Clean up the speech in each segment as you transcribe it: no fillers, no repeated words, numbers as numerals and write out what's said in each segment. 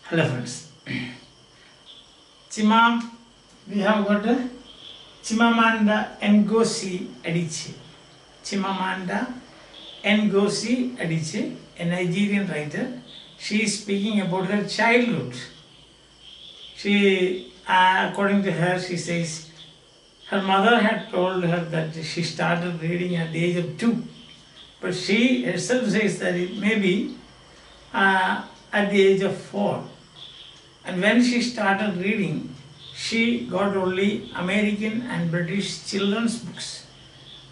Hello friends. We have got Chimamanda Ngozi Adichie. Chimamanda Ngozi Adichie, a Nigerian writer. She is speaking about her childhood. She, according to her, she says her mother had told her that she started reading at the age of 2. But she herself says that it may be at the age of 4. And when she started reading, she got only American and British children's books.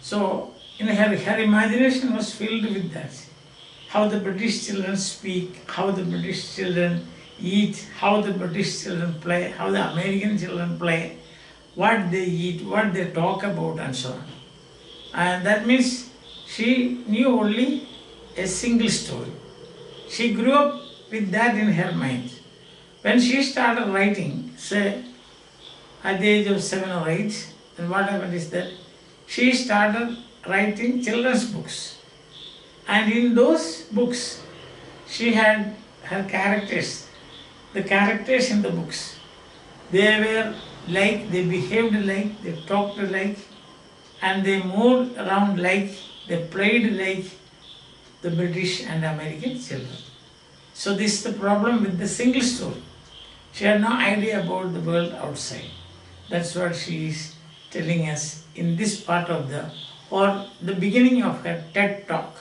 So in her imagination was filled with that. How the British children speak, how the British children eat, how the British children play, how the American children play, what they eat, what they talk about, and so on. And that means she knew only a single story. She grew up with that in her mind. When she started writing, say at the age of 7 or 8, then what happened is that she started writing children's books. And in those books, she had her characters. The characters in the books, they were like, they behaved like, they talked like, and they moved around like, they played like the British and American children. So this is the problem with the single story. She had no idea about the world outside. That's what she is telling us in this part of the beginning of her TED talk.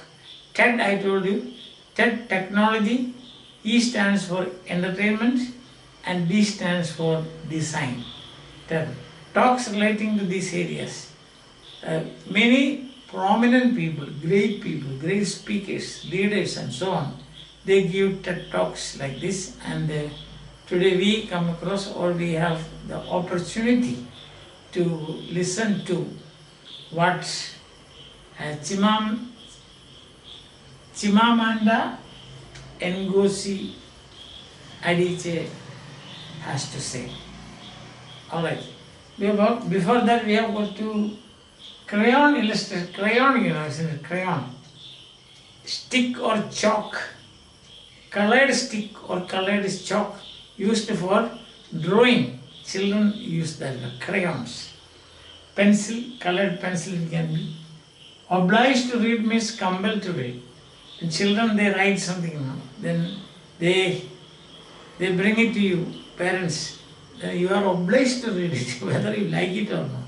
TED, I told you, TED technology, E stands for entertainment and D stands for design. TED talks relating to these areas. Many prominent people, great speakers, leaders and so on, they give TED talks like this, and today we come across, or we have the opportunity to listen to what Chimamanda Ngozi Adichie has to say. Alright, before that we have got to crayon illustration, crayon, isn't it? Crayon, stick or chalk, colored stick or colored chalk used for drawing. Children use that, crayons. Pencil, colored pencil it can be. Obliged to read means compelled to read. And children, they write something, then they bring it to you, parents. Then you are obliged to read it, whether you like it or not.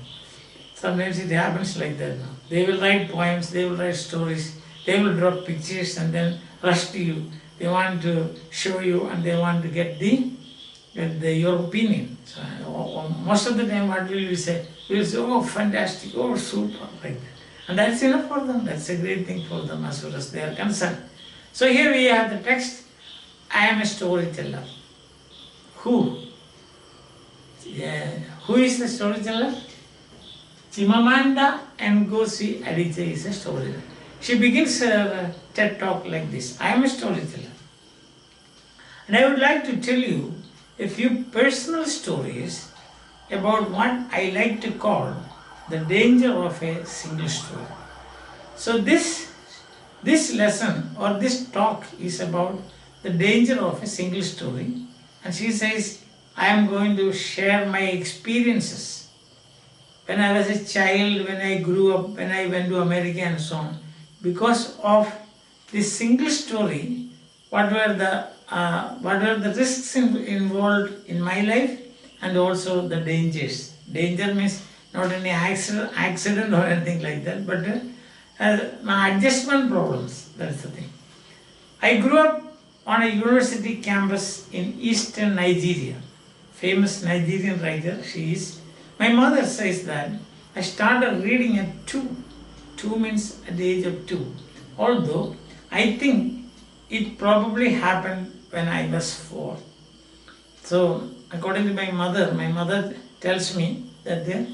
Sometimes it happens like that. They will write poems, they will write stories, they will draw pictures and then rush to you. They want to show you and they want to get your opinion. So, most of the time, what will you say? We will say, oh, fantastic, oh, super, like that. And that's enough for them. That's a great thing for them as far as they are concerned. So here we have the text, I am a storyteller. Who? Who is the storyteller? Chimamanda Ngozi Adichie is a storyteller. She begins her TED talk like this, I am a storyteller. And I would like to tell you a few personal stories about what I like to call the danger of a single story. So this lesson or this talk is about the danger of a single story. And she says, I am going to share my experiences. When I was a child, when I grew up, when I went to America and so on. Because of this single story, what were the risks involved in my life and also the dangers. Danger means not any accident or anything like that, but adjustment problems, that's the thing. I grew up on a university campus in eastern Nigeria. Famous Nigerian writer she is. My mother says that I started reading at 2. 2 means at the age of 2. Although I think it probably happened when I was 4. So according to my mother tells me that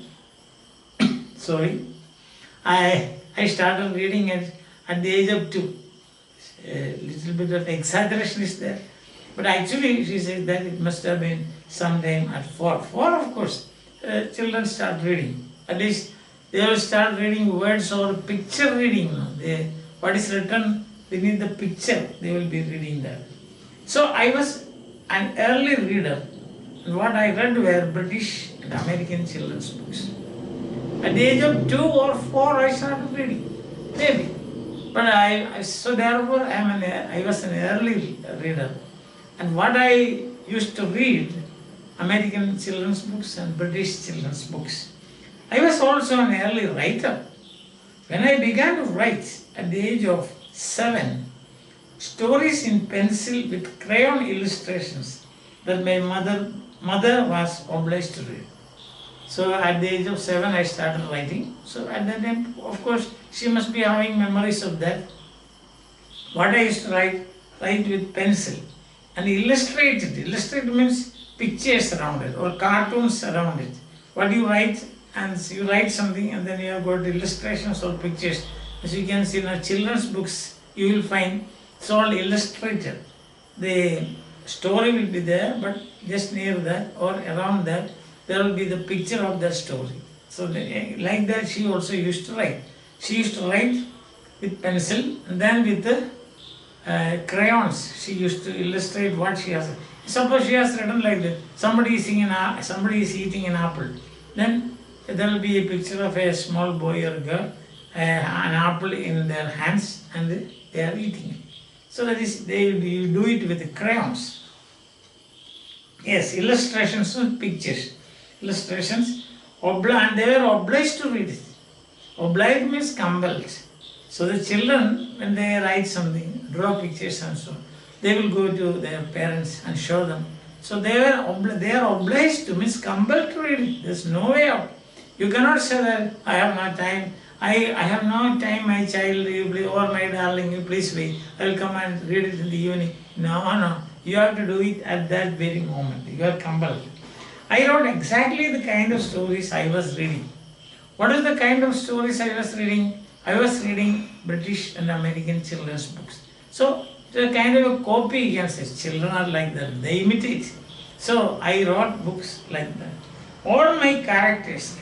I started reading at the age of 2. A little bit of exaggeration is there. But actually she says that it must have been sometime at 4. 4, of course, children start reading. At least they will start reading words or picture reading. What is written beneath the picture, they will be reading that. So I was an early reader. What I read were British and American children's books. At the age of 2 or 4, I started reading, maybe. But so therefore I was an early reader. And what I used to read, American children's books and British children's books. I was also an early writer. When I began to write at the age of 7, stories in pencil with crayon illustrations that my mother was obliged to read. So at the age of 7 I started writing. So at that time, of course, she must be having memories of that. What I used to write with pencil and illustrate it. Illustrate means pictures around it or cartoons around it. What you write, and you write something and then you have got illustrations or pictures. As you can see in our children's books, you will find it's all illustrated. The story will be there, but just near that or around that, there will be the picture of the story. So like that she also used to write. She used to write with pencil and then with the crayons. She used to illustrate what she has. Suppose she has written like that, somebody is eating an apple. Then there will be a picture of a small boy or girl, an apple in their hands, and they are eating it. So that is, you do it with the crayons. Yes, illustrations with pictures. Illustrations, and they were obliged to read it. Obliged means compelled. So the children, when they write something, draw pictures and so on, they will go to their parents and show them. So they are obliged to, means compelled to read it. There's no way out. You cannot say that I have no time. I have no time, my child, or my darling, you please wait. I will come and read it in the evening. No. You have to do it at that very moment. You are compelled. I wrote exactly the kind of stories I was reading. What is the kind of stories I was reading? I was reading British and American children's books. So it's a kind of a copy, you can say. Children are like that. They imitate. So I wrote books like that. All my characters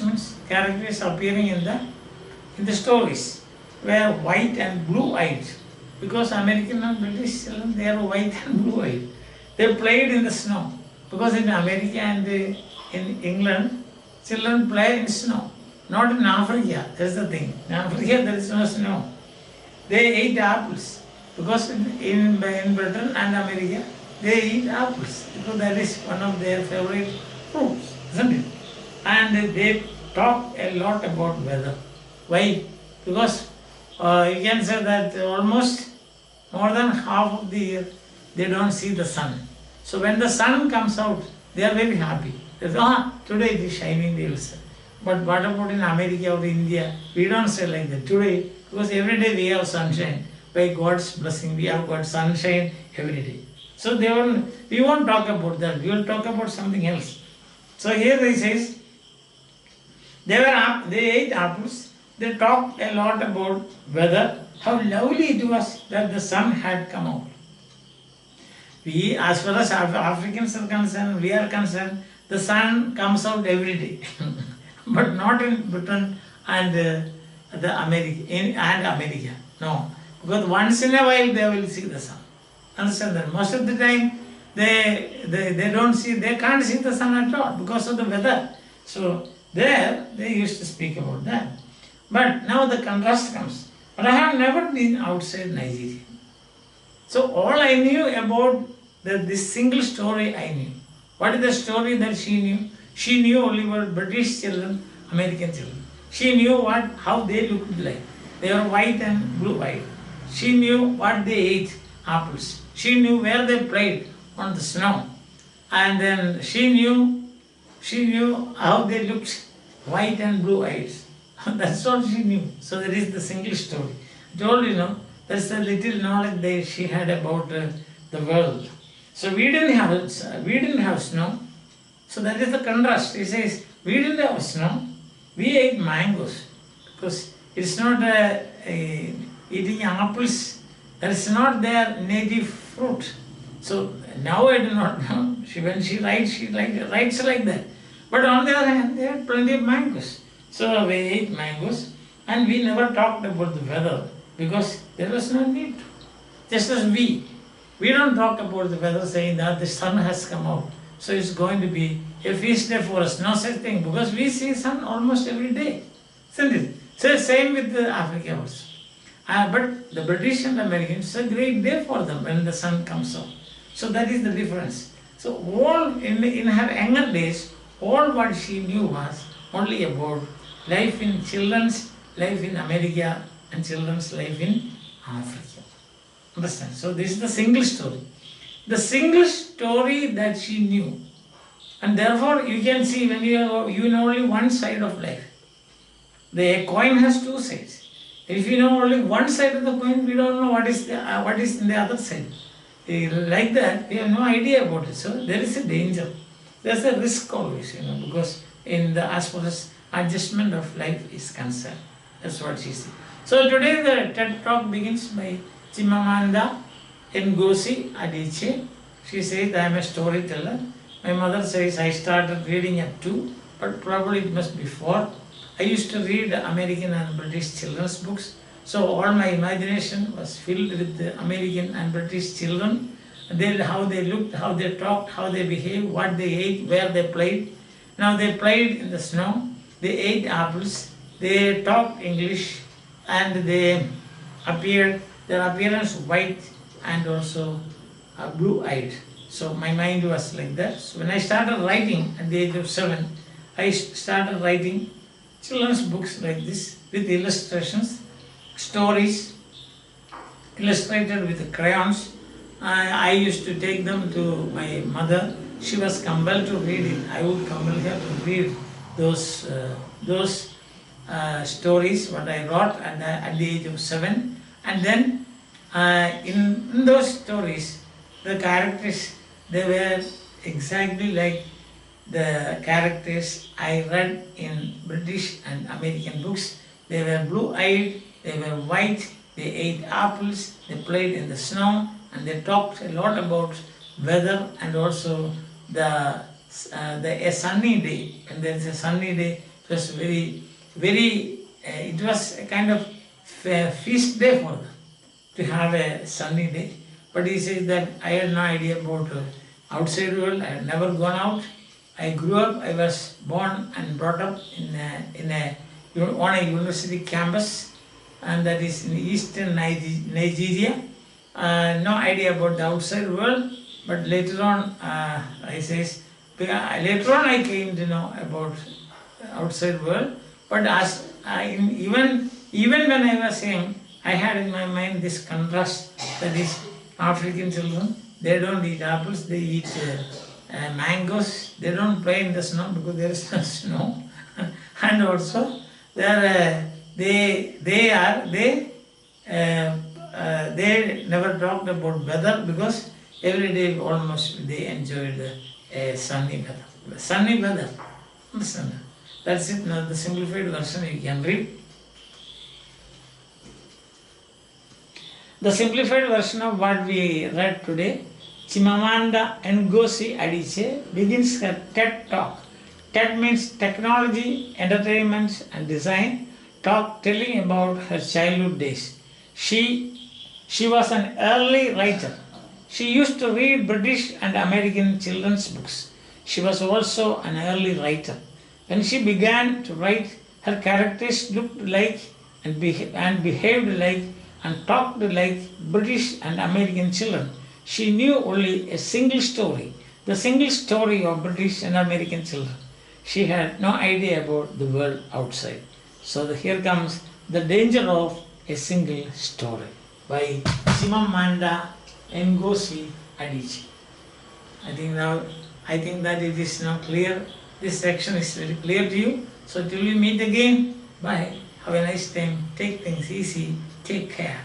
means characters appearing in the stories, were white and blue-eyed. Because American and British children, they are white and blue-eyed. They played in the snow. Because in America and in England, children play in snow. Not in Africa, that's the thing. In Africa there is no snow. They eat apples. Because in Britain and America, they eat apples. Because that is one of their favorite fruits, isn't it? And they talk a lot about weather. Why? Because you can say that almost more than half of the year, they don't see the sun. So when the sun comes out, they are very happy. They say, today it is shining, they will say. But what about in America or India? We don't say like that. Today, because every day we have sunshine. By God's blessing, we have got sunshine every day. So we won't talk about that. We will talk about something else. So here he says, they ate apples. They talked a lot about weather, how lovely it was that the sun had come out. We, as far as Africans are concerned, we are concerned, the sun comes out every day. But not in Britain and America. No. Because once in a while they will see the sun. Understand that? Most of the time they don't see, they can't see the sun at all because of the weather. So there they used to speak about that. But now the contrast comes. But I have never been outside Nigeria. So all I knew about this single story I knew. What is the story that she knew? She knew only about British children, American children. She knew how they looked like. They were white and blue-eyed. She knew what they ate, apples. She knew where they played on the snow. And then she knew how they looked, white and blue-eyed. That's all she knew. So that is the single story. I told that's the little knowledge that she had about the world. So we didn't have snow. So that is the contrast. He says, we didn't have snow. We ate mangoes. Because it's not eating apples. That is not their native fruit. So now I do not know. When she writes like that. But on the other hand, they had plenty of mangoes. So we ate mangoes and we never talked about the weather because there was no need to. Just as we We don't talk about the weather saying that the sun has come out, so it's going to be a feast day for us. No such thing, because we see sun almost every day, isn't it? So same with the Africa also. But the British and Americans, it's a great day for them when the sun comes out. So that is the difference. So all in her younger days, all what she knew was only about life in children's life in America and children's life in Africa. Understand? So this is the single story. The single story that she knew. And therefore you can see when you know only one side of life. The coin has two sides. If you know only one side of the coin, we don't know what is in the other side. Like that, we have no idea about it. So there is a danger. There's a risk always, because as far as adjustment of life is concerned. That's what she said. So today the TED Talk begins by Chimamanda Ngozi Adichie. She says, I am a storyteller. My mother says I started reading at 2, but probably it must be 4. I used to read American and British children's books. So all my imagination was filled with the American and British children. How they looked, how they talked, how they behaved, what they ate, where they played. Now they played in the snow, they ate apples, they talked English, and their appearance white and also blue-eyed. So my mind was like that. So when I started writing at the age of 7, I started writing children's books like this with illustrations, stories illustrated with crayons. I used to take them to my mother. She was compelled to read it. I would compel her to read those stories what I wrote at the age of 7. And then in those stories, the characters, they were exactly like the characters I read in British and American books. They were blue-eyed, they were white, they ate apples, they played in the snow, and they talked a lot about weather and also a sunny day. And there is a sunny day, it was it was a kind of feast day for them to have a sunny day. But he says that I had no idea about outside world. I had never gone out. I grew up, I was born and brought up on a university campus, and that is in eastern Nigeria. No idea about the outside world, but later on, later on I came to know about outside world. But even when I was young, I had in my mind this contrast, that is African children, they don't eat apples, they eat mangoes, they don't play in the snow because there is no snow. And also they never talked about weather because every day almost they enjoyed sunny weather. Sunny weather, understand? That's it. Now the simplified version you can read. The simplified version of what we read today, Chimamanda Ngozi Adichie begins her TED Talk. TED means Technology, Entertainment and Design Talk, telling about her childhood days. She was an early writer. She used to read British and American children's books. She was also an early writer. When she began to write, her characters looked like and behaved like and talked like British and American children. She knew only a single story, the single story of British and American children. She had no idea about the world outside. So here comes the danger of a single story by Chimamanda Ngozi Adichie. I think that it is now clear. This section is very clear to you. So till we meet again, bye. Have a nice time. Take things easy. Take care.